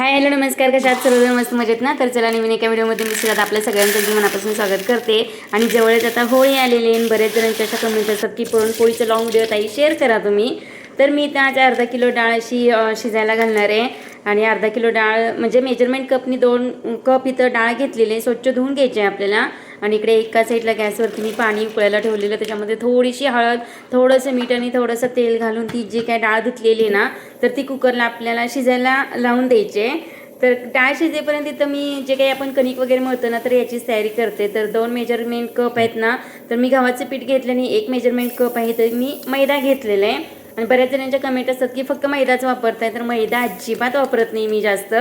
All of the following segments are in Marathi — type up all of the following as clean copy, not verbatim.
हाय हॅलो नमस्कार, कशा आहात सर्वजण? मस्त मजेत ना? तर चला नवीन एका व्हिडिओमध्ये मी सुद्धा आपल्या सगळ्यांचं मनापासून स्वागत करते. आणि जवळच आता होळी आलेली आहे. बरेच जणांच्या अशा कमेंट्स असतात की पुरणपोळीचं लॉंग व्हिडिओ ताई शेअर करा तुम्ही. तर मी इथं आज अर्धा किलो डाळ अशी शिजायला घालणार आहे. आणि अर्धा किलो डाळ म्हणजे मेजरमेंट कपनी 2 कप इथं डाळ घेतलेली आहे. स्वच्छ धुवून घ्यायची आहे आपल्याला. आणि इकडे एका साईडला गॅसवरती मी पाणी उकळायला ठेवलेलं, त्याच्यामध्ये थोडीशी हळद, थोडंसं मीठ आणि थोडंसं तेल घालून ती जी काय डाळ धुतलेली आहे ना, तर ती कुकरला आपल्याला शिजायला लावून द्यायची. तर डाळ शिजेपर्यंत इथं मी जे काही आपण कणिक वगैरे मळतो ना, तर याचीच तयारी करते. तर 2 मेजरमेंट कप आहेत ना, तर मी गव्हाचं पीठ घेतलं आणि 1 मेजरमेंट कप आहे तर मी मैदा घेतलेला आहे. आणि बऱ्याच जणांच्या कमेंट असतात की फक्त मैदाच वापरताय, तर मैदा अजिबात वापरत नाही मी जास्त.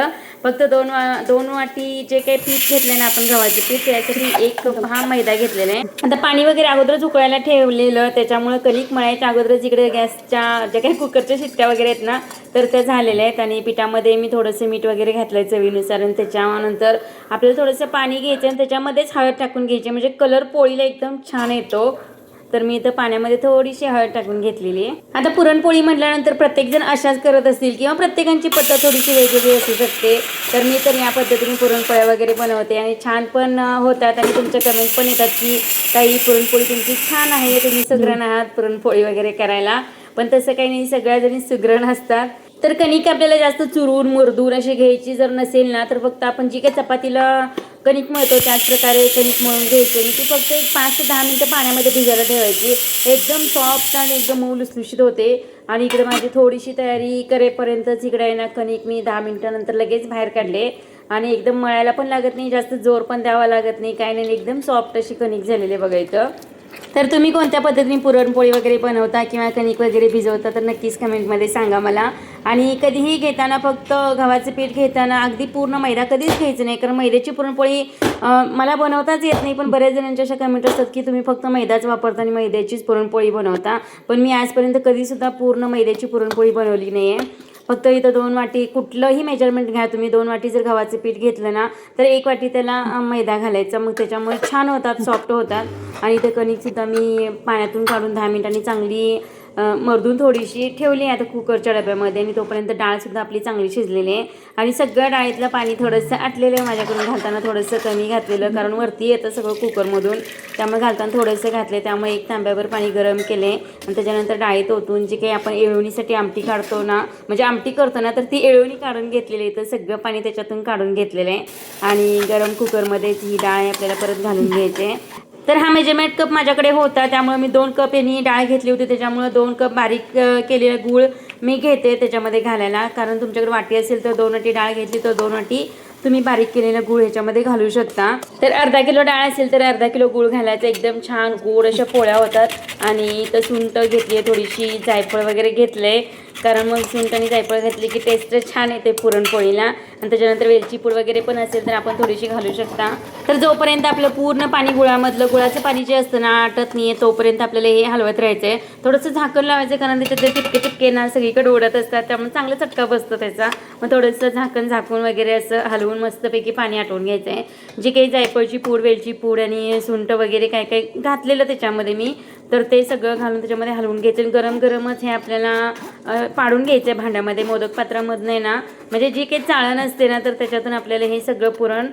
फक्त 2 वाटी जे काही पीठ घेतलं ना आपण गव्हाचं पीठ, त्यासाठी 1 कप हा मैदा घेतलेला आहे. आता पाणी वगैरे अगोदरच उकळायला ठेवलेलं, त्याच्यामुळे कणिक मळायच्या अगोदरच इकडे गॅसच्या ज्या काही कुकरच्या शिट्ट्या वगैरे आहेत ना, तर त्या झालेल्या आहेत. आणि पिठामध्ये मी थोडंसं मीठ वगैरे घातलं चवीनुसार. आणि त्याच्यानंतर आपल्याला थोडंसं पाणी घ्यायचं आणि त्याच्यामध्येच हळद टाकून घ्यायची, म्हणजे कलर पोळीला एकदम छान येतो. तर मी इथं पाण्यामध्ये थोडीशी हळद टाकून घेतलेली आहे. आता पुरणपोळी म्हटल्यानंतर प्रत्येकजण अशाच करत असतील किंवा प्रत्येकांची पद्धत थोडीशी वेगवेगळी असू शकते. तर मी तर या पद्धतीने पुरणपोळ्या वगैरे बनवते आणि छान पण होतात. आणि तुमच्या कमेंट पण येतात की काही पुरणपोळी तुमची छान आहे, तुम्ही सुगरण आहात पुरणपोळी वगैरे करायला. पण तसं काही नाही, सगळ्या जणी सुगरण असतात. तर कणिक आपल्याला जास्त चुरून मुरदूर अशी घ्यायची जर नसेल ना, तर फक्त आपण जी काही चपातीला कणिक मळतो त्याच प्रकारे कणिक मळून घ्यायची आणि ती फक्त एक 5 ते 10 मिनिटं पाण्यामध्ये भिजायला ठेवायची. एकदम सॉफ्ट आणि एकदम मऊ लुसलुशीत होते. आणि इकडे माझी थोडीशी तयारी करेपर्यंतच इकडे आहे ना, कणिक मी 10 मिनिटानंतर लगेच बाहेर काढले. आणि एकदम मळायला पण लागत नाही, जास्त जोर पण द्यावा लागत नाही, काय नाही, एकदम सॉफ्ट अशी कणिक झालेली आहे बघा इथं. तर तुम्ही कोणत्या पद्धतीने पुरणपोळी वगैरे बनवता किंवा कणिक वगैरे भिजवता, तर नक्कीच कमेंटमध्ये सांगा मला. आणि कधीही घेताना फक्त गव्हाचं पीठ घेताना अगदी पूर्ण मैदा कधीच घ्यायचं नाही, कारण मैद्याची पुरणपोळी मला बनवताच येत नाही. पण बऱ्याच जणांच्या अशा कमेंट असतात की तुम्ही फक्त मैदाच वापरता आणि मैद्याचीच पुरणपोळी बनवता. पण मी आजपर्यंत कधीसुद्धा पूर्ण मैद्याची पुरणपोळी बनवली नाही आहे. फक्त इथं 2 वाटी कुठलंही मेजरमेंट घ्या तुम्ही, 2 वाटी जर गव्हाचं पीठ घेतलं ना, तर 1 वाटी त्याला मैदा घालायचा. मग त्याच्यामुळे छान होतात, सॉफ्ट होतात. आणि ते कणिकसुद्धा मी पाण्यातून काढून 10 मिनिटांनी चांगली मर्दून थोडीशी ठेवली आहे आता कुकरच्या डब्यामध्ये. आणि तोपर्यंत डाळसुद्धा आपली चांगली शिजलेली आहे. आणि सगळ्या डाळीतलं पाणी थोडंसं आटलेलं आहे माझ्याकडून, घालताना थोडंसं कमी घातलेलं, कारण वरती येतं सगळं कुकरमधून, त्यामुळे घालताना थोडंसं घातले. त्यामुळे 1 तांब्यावर पाणी गरम केले आणि त्याच्यानंतर डाळीत ओतून जी काही आपण येळवणीसाठी आमटी काढतो ना, म्हणजे आमटी करतो ना, तर ती येळवणी काढून घेतलेली आहे. तर सगळं पाणी त्याच्यातून काढून घेतलेलं आहे. आणि गरम कुकरमध्येच ही डाळ आपल्याला परत घालून घ्यायची. तर हा मेजरमेंट कप माझ्याकडे होता, त्यामुळे मी 2 कप यांनी डाळ घेतली होती, त्याच्यामुळे 2 कप बारीक केलेला गूळ मी घेते त्याच्यामध्ये घालायला. कारण तुमच्याकडे वाटी असेल तर 2 वाटी डाळ घेतली तर 2 वाटी तुम्ही बारीक केलेला गूळ ह्याच्यामध्ये घालू शकता. तर अर्धा किलो डाळ असेल तर अर्धा किलो गूळ घालायचा, एकदम छान गोड अशा पोळ्या होतात. आणि इथं सुंठ घेतली आहे, थोडीशी जायफळ वगैरे घेतले, कारण मग सुंठ आणि जायफळ घातली की टेस्ट छान येते पुरणपोळीला. आणि त्याच्यानंतर वेलची पूड वगैरे पण असेल तर आपण थोडीशी घालू शकता. तर जोपर्यंत आपलं पूर्ण पाणी गुळाचं पाणी जे असतं ना आटत नाही आहे, तोपर्यंत आपल्याला हे हलवत राहायचं आहे. थोडंसं झाकण लावायचं, कारण त्याच्यात टिपके टिपके ना सगळीकडे उडत असतात, त्यामुळे चांगला चटका बसतो त्याचा. मग थोडंसं झाकण झाकून वगैरे असं हलवून मस्तपैकी पाणी आटवून घ्यायचं आहे. जी काही जायफळची पूड, वेलची पूड आणि सुंठ वगैरे काय काय घातलेलं त्याच्यामध्ये मी, तर ते सगळं घालून त्याच्यामध्ये हलवून घ्यायचं. गरम गरमच हे आपल्याला पाडून घ्यायचं आहे भांड्यामध्ये, मोदक पात्रामधनं आहे ना, म्हणजे जी काही चाळण असते ना, तर त्याच्यातून आपल्याला हे सगळं पुरण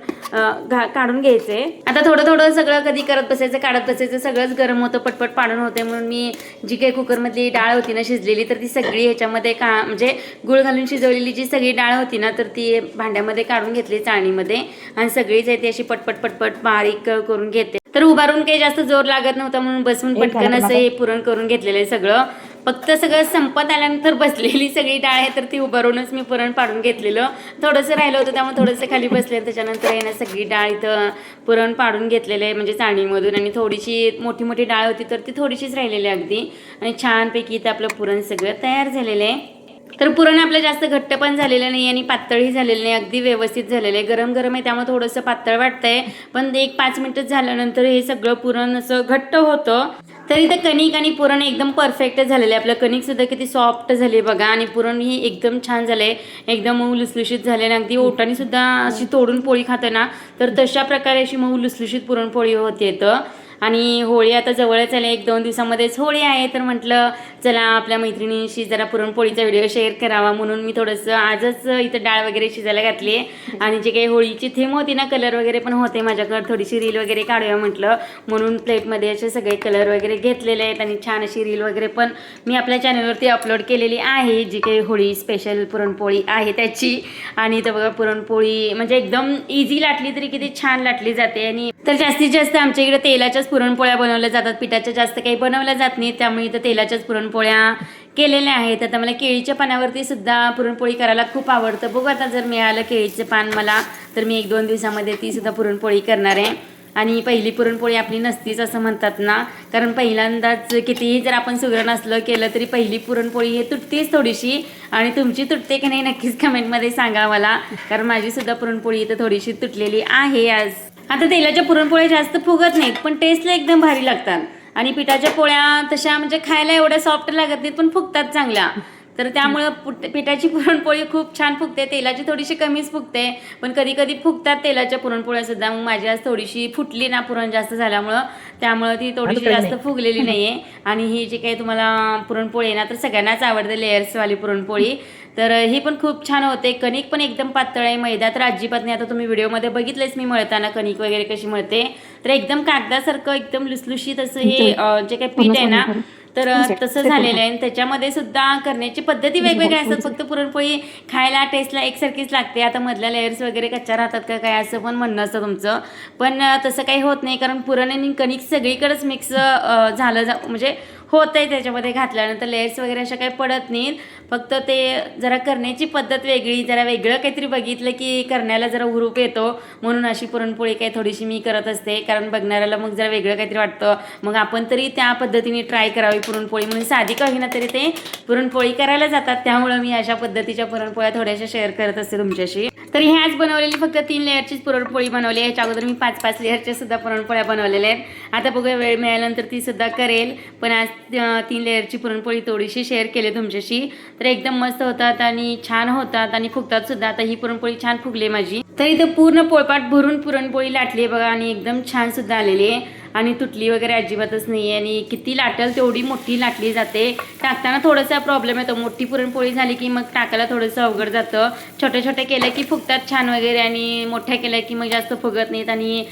काढून घ्यायचं आहे. आता थोडं थोडं सगळं कधी करत बसायचं, काढत बसायचं, सगळंच गरम होतं, पटपट पाडून होते. म्हणून मी जी काही कुकरमधली डाळ होती ना शिजलेली, तर ती सगळी ह्याच्यामध्ये म्हणजे गुळ घालून शिजवलेली जी सगळी डाळ होती ना, तर ती भांड्यामध्ये काढून घेतली चाळणीमध्ये. आणि सगळीच आहे ती अशी पटपट पटपट बारीक करून घेते. तर उभारून काही जास्त जोर लागत नव्हता, म्हणून बसून पटकन असं हे पुरण करून घेतलेलं आहे सगळं. फक्त सगळं संपत आल्यानंतर बसलेली सगळी डाळ आहे, तर ती उभारूनच मी पुरण पाडून घेतलेलं. थोडंसं राहिलं होतं, त्यामुळे थोडंसं खाली बसले. त्याच्यानंतर आहे ना सगळी डाळ इथं पुरण पाडून घेतलेलं आहे, म्हणजे चाळणीमधून. आणि थोडीशी मोठी मोठी डाळ होती, तर ती थोडीशीच राहिलेली अगदी. आणि छानपैकी इथं आपलं पुरण सगळं तयार झालेलं आहे. तर पुरण आपलं जास्त घट्ट पण झालेलं नाही आणि पातळही झालेलं नाही, अगदी व्यवस्थित झालेलं आहे. गरम गरम आहे त्यामुळे थोडंसं पातळ वाटतंय, पण 1-5 मिनिटं झाल्यानंतर हे सगळं पुरण असं घट्ट होतं. तर इथं कणिक आणि पुरण एकदम परफेक्ट झालेलं आहे. आपलं कणिकसुद्धा किती सॉफ्ट झाली बघा, आणि पुरण ही एकदम छान झालं आहे, एकदम मऊ लुसलुशीत झाले. आणि अगदी ओठाने सुद्धा अशी तोडून पोळी खाते ना, तर तशा प्रकारे अशी मऊ लुसलुशीत पुरणपोळी होते येतं. आणि होळी आता जवळच आली, 1-2 दिवसामध्येच होळी आहे. तर म्हटलं चला आपल्या मैत्रिणींशी जरा पुरणपोळीचा व्हिडिओ शेअर करावा, म्हणून मी थोडंसं आजच इथं डाळ वगैरे शिजायला घातली आहे. आणि जे काही होळीची थीम होती ना, कलर वगैरे पण होते माझ्याकडे, थोडीशी रील वगैरे काढूया म्हटलं, म्हणून प्लेटमध्ये असे सगळे कलर वगैरे घेतलेले आहेत. आणि छान अशी रील वगैरे पण मी आपल्या चॅनलवरती अपलोड केलेली आहे, जी काही होळी स्पेशल पुरणपोळी आहे त्याची. आणि तर बघा पुरणपोळी म्हणजे एकदम इझी लाटली तरी किती छान लाटली जाते. आणि तर जास्तीत जास्त आमच्या इकडे तेलाच्याच पुरणपोळ्या बनवल्या जातात, पिठाच्या जास्त काही बनवल्या जात नाही, त्यामुळे इथं तेलाच्याच पुरणपोळ्या केलेल्या आहेत. आता मला केळीच्या पानावरती सुद्धा पुरणपोळी करायला खूप आवडतं. बघू आता जर मिळालं केळीचं पान मला, तर मी 1-2 दिवसामध्ये ती सुद्धा पुरणपोळी करणार आहे. आणि पहिली पुरणपोळी आपली नसतीच असं म्हणतात ना, कारण पहिल्यांदाच कितीही जर आपण सुगरण असलं केलं तरी पहिली पुरणपोळी हे तुटतेच थोडीशी. आणि तुमची तुटते की नाही नक्कीच कमेंटमध्ये सांगा मला, कारण माझी सुद्धा पुरणपोळी इथं थोडीशी तुटलेली आहे आज. आता तेलाच्या पुरणपोळ्या जास्त फुगत नाहीत, पण टेस्टला एकदम भारी लागतात. आणि पिठाच्या पोळ्या तशा म्हणजे खायला एवढ्या सॉफ्ट लागत नाहीत, पण फुगतात चांगल्या. तर त्यामुळं पिठाची पुरणपोळी खूप छान फुगते, तेलाची थोडीशी कमीच फुगते, पण कधी कधी फुगतात तेलाच्या पुरणपोळ्या सुद्धा. मग माझी आज थोडीशी फुटली ना पुरण जास्त झाल्यामुळं, त्यामुळं ती थोडीशी जास्त फुगलेली नाही आहे. आणि ही जी काही तुम्हाला पुरणपोळी आहे ना, तर सगळ्यांनाच आवडते लेयर्सवाली पुरणपोळी. तर ही पण खूप छान होते. कणिक पण एकदम पातळ आहे, मैदा तर अजिबात नाही. आता तुम्ही व्हिडिओमध्ये बघितलेच मी मळताना कणिक वगैरे कशी मळते, तर एकदम कागदासारखं एकदम लुसलुशीत असं हे जे काही पीठ आहे ना, तर तसं झालेलं आहे. त्याच्यामध्ये सुद्धा करण्याची पद्धती वेगवेगळ्या असतात, फक्त पुरणपोळी खायला टेस्टला एकसारखीच लागते. आता मधल्या लेयर्स वगैरे कच्च्या राहतात का काय असं पण म्हणणं असतं तुमचं, पण तसं काही होत नाही, कारण पुरण आणि कणिक सगळीकडेच मिक्स झालं म्हणजे होत आहे. त्याच्यामध्ये घातल्यानंतर लेयर्स वगैरे अशा काही पडत नाहीत, फक्त ते जरा करण्याची पद्धत वेगळी, जरा वेगळं काहीतरी बघितलं की करण्याला जरा हुरूप येतो, म्हणून अशी पुरणपोळी काही थोडीशी मी करत असते. कारण बघणाऱ्याला मग जरा वेगळं काहीतरी वाटतं, मग आपण तरी त्या पद्धतीने ट्राय करावी पुरणपोळी, म्हणून साधी का होईना तरी ते पुरणपोळी करायला जातात. त्यामुळं मी अशा पद्धतीच्या पुरणपोळ्या थोड्याशा शेअर करत असते तुमच्याशी. तर ही आज बनवलेली फक्त 3 लेअरचीच पुरणपोळी बनवली आहे. ह्याच्या अगोदर मी 5-5 लेअरच्या सुद्धा पुरणपोळ्या बनवलेल्या आहेत. आता बघूया वेळ मिळाल्यानंतर ती सुद्धा करेल, पण आज 3 लेअरची पुरणपोळी थोडीशी शेअर केली तुमच्याशी. तर एकदम मस्त होतात आणि छान होतात आणि फुगतात सुद्धा. आता ही पुरणपोळी छान फुगली माझी. तर इथं पूर्ण पोळपाट भरून पुरणपोळी लाटली आहे बघा, आणि एकदम छान सुद्धा आलेली आहे आणि तुटली वगैरे अजिबातच नाही आहे. आणि किती लाटेल तेवढी मोठी लाटली जाते. टाकताना थोडासा प्रॉब्लेम येतो, मोठी पुरणपोळी झाली की मग टाकायला थोडंसं अवघड जातं. छोट्या छोट्या केल्या की फुगतात छान वगैरे, आणि मोठ्या केल्या की मग जास्त फुगत नाहीत, आणि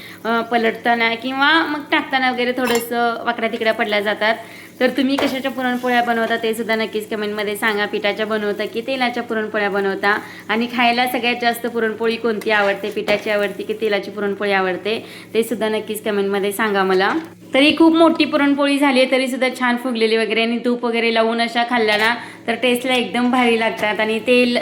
पलटताना किंवा मग टाकताना वगैरे थोडंसं वाकड्या तिकड्या पडल्या जातात. तर तुम्ही कशाच्या पुरणपोळ्या बनवता ते सुद्धा नक्कीच कमेंटमध्ये सांगा. पिठाच्या बनवता की तेलाच्या पुरणपोळ्या बनवता, आणि खायला सगळ्यात जास्त पुरणपोळी कोणती आवडते, पिठाची आवडते की तेलाची पुरणपोळी आवडते, ते सुद्धा नक्कीच कमेंटमध्ये सांगा मला. तरी खूप मोठी पुरणपोळी झाली आहे तरी सुद्धा छान फुगलेली वगैरे, आणि तूप वगैरे लावून अशा खाल्ल्या ना तर टेस्टला एकदम भारी लागतात. आणि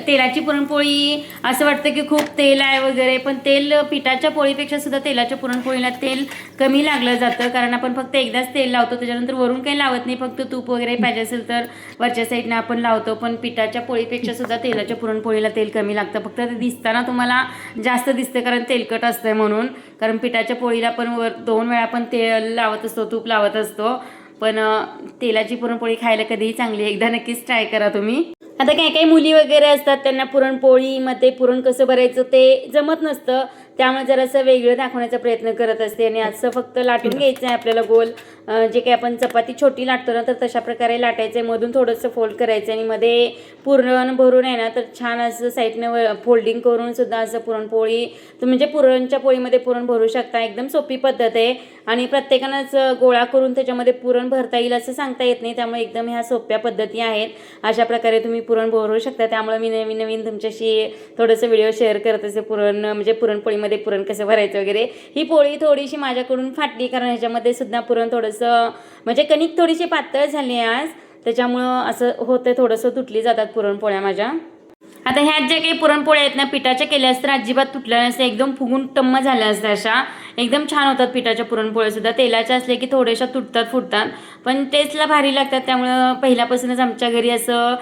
तेलाची पुरणपोळी असं वाटतं की खूप तेल आहे वगैरे, पण तेल पिठाच्या पोळीपेक्षा सुद्धा तेलाच्या पुरणपोळीला तेल कमी लागलं जातं, कारण आपण फक्त एकदाच तेल लावतो, त्याच्यानंतर वरून काही लावत नाही, फक्त तूप वगैरे पाहिजे असेल तर वरच्या साईडनं आपण लावतो. पण पिठाच्या पोळीपेक्षा सुद्धा तेलाच्या पुरणपोळीला तेल कमी लागतं, फक्त ते दिसताना तुम्हाला जास्त दिसतं कारण तेलकट असतंय म्हणून. कारण पिठाच्या पोळीला पण 2 वेळा आपण तेल लावत असतो, तूप लावत असतो, पण तेलाची पुरणपोळी खायला कधीही चांगली. एकदा नक्कीच ट्राय करा तुम्ही. आता काही काही मुली वगैरे असतात, त्यांना पुरणपोळीमध्ये पुरण कसं भरायचं ते जमत नसतं, त्यामुळे जरासं वेगळं दाखवण्याचा प्रयत्न करत असते. आणि असं फक्त लाटून घ्यायचं आहे आपल्याला गोल, जे काही आपण चपाती छोटी लाटतो ना तर तशा प्रकारे लाटायचं आहे. मधून थोडंसं फोल्ड करायचं आणि मध्ये पुरण भरून आहे ना तर छान असं साईडनं फोल्डिंग करून सुद्धा असं पुरणपोळी म्हणजे पुरणच्या पोळीमध्ये पुरण भरू शकता. एकदम सोपी पद्धत आहे आणि प्रत्येकानंच गोळा करून त्याच्यामध्ये पुरण भरता येईल असं सांगता येत नाही, त्यामुळे एकदम ह्या सोप्या पद्धती आहेत. अशा प्रकारे तुम्ही पुरण भरू शकता. त्यामुळे मी नवीन नवीन तुमच्याशी थोडंसं व्हिडिओ शेअर करत असे, पुरण म्हणजे पुरणपोळीमध्ये पुरण कसं भरायचं वगैरे. ही पोळी थोडीशी माझ्याकडून फाटली कारण ह्याच्यामध्ये सुद्धा पुरण थोडंसं म्हणजे कणिक थोडीशी पातळ झाली आज, त्याच्यामुळं असं होतं, थोडंसं तुटली जातात पुरणपोळ्या माझ्या. आता ह्यात ज्या काही पुरणपोळ्या आहेत ना पिठाच्या केल्या असतात अजिबात तुटल्या नसते, एकदम फुगून टम्म झाल्या असतात, अशा एकदम छान होतात पिठाच्या पुरणपोळ्या सुद्धा. तेलाच्या असले की थोड्याशा तुटतात फुटतात, पण टेस्टला भारी लागतात. त्यामुळं पहिल्यापासूनच आमच्या घरी असं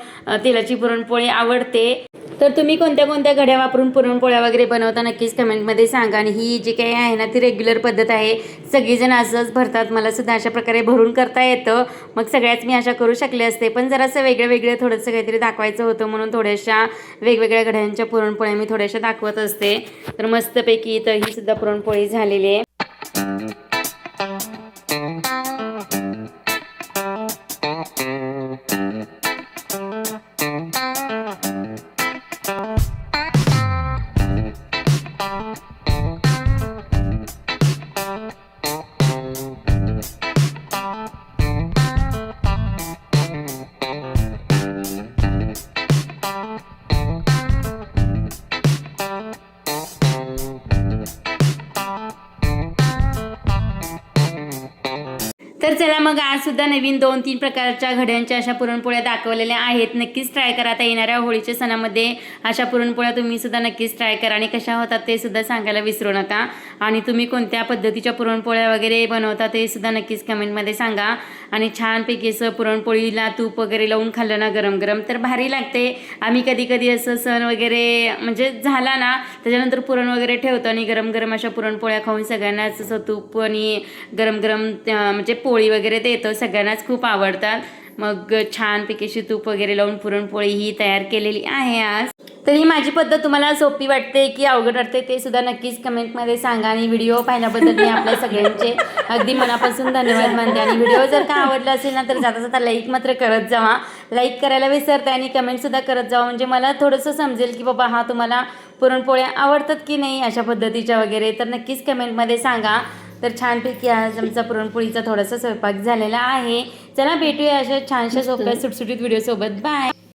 तेलाची पुरणपोळी आवडते. तर तुम्ही कोणत्या कोणत्या घड्या वापरून पुरणपोळ्या वगैरे बनवता नक्कीच कमेंटमध्ये सांगा. आणि ही जी काही आहे ना ती रेग्युलर पद्धत आहे, सगळीजण असंच भरतात. मला सुद्धा अशा प्रकारे भरून करता येतं, मग सगळ्याच मी अशा करू शकले असते, पण जरासं वेगळं वेगळं थोडंसं काहीतरी दाखवायचं होतं म्हणून थोड्याशा वेगवेगळ्या घड्यांच्या पुरणपोळ्या मी थोड्याशा दाखवत असते. तर मस्तपैकी तर ही सुद्धा पुरणपोळी झालेली आहे. तर चला मग आज सुद्धा नवीन 2-3 प्रकारच्या घड्यांच्या अशा पुरणपोळ्या दाखवलेल्या आहेत. नक्कीच ट्राय करा. आता येणाऱ्या होळीच्या सणामध्ये अशा पुरणपोळ्या तुम्ही सुद्धा नक्कीच ट्राय करा आणि कशा होतात ते सुद्धा सांगायला विसरू नका. आणि तुम्ही कोणत्या पद्धतीच्या पुरणपोळ्या वगैरे बनवता ते सुद्धा नक्कीच कमेंटमध्ये सांगा. आणि छानपैकी असं पुरणपोळीला तूप वगैरे लावून खाल्लं ना गरम गरम तर भारी लागते. आम्ही कधी कधी असं सण वगैरे म्हणजे झाला ना त्याच्यानंतर पुरण वगैरे ठेवतो आणि गरम गरम अशा पुरणपोळ्या खाऊन सगळ्यांनाच असं तूप आणि गरम गरम म्हणजे पोळी वगैरे देतो. सगळ्यांनाच खूप आवडतात. मग छानपैकी तूप वगैरे लावून पुरणपोळी ही तयार केलेली आहे आज. तर ही माझी पद्धत तुम्हाला सोपी वाटते की अवघड वाटते ते सुद्धा नक्कीच कमेंटमध्ये सांगा. आणि व्हिडिओ पाहिल्याबद्दल मी आपल्या सगळ्यांचे अगदी मनापासून धन्यवाद मानते. आणि व्हिडिओ जर का आवडला असेल ना तर जाता जाता लाईक मात्र करत जावा. लाईक करायला विसरता आणि कमेंटसुद्धा करत जावा म्हणजे मला थोडंसं समजेल की बाबा हा तुम्हाला पुरणपोळ्या आवडतात की नाही अशा पद्धतीच्या वगैरे. तर नक्कीच कमेंटमध्ये सांगा. तर छानपैकी आज आमचा पुरणपोळीचा थोडासा स्वयंपाक झालेला आहे. चला भेटूया अशा छानशा सोप्या सुटसुटीत व्हिडिओसोबत. बाय.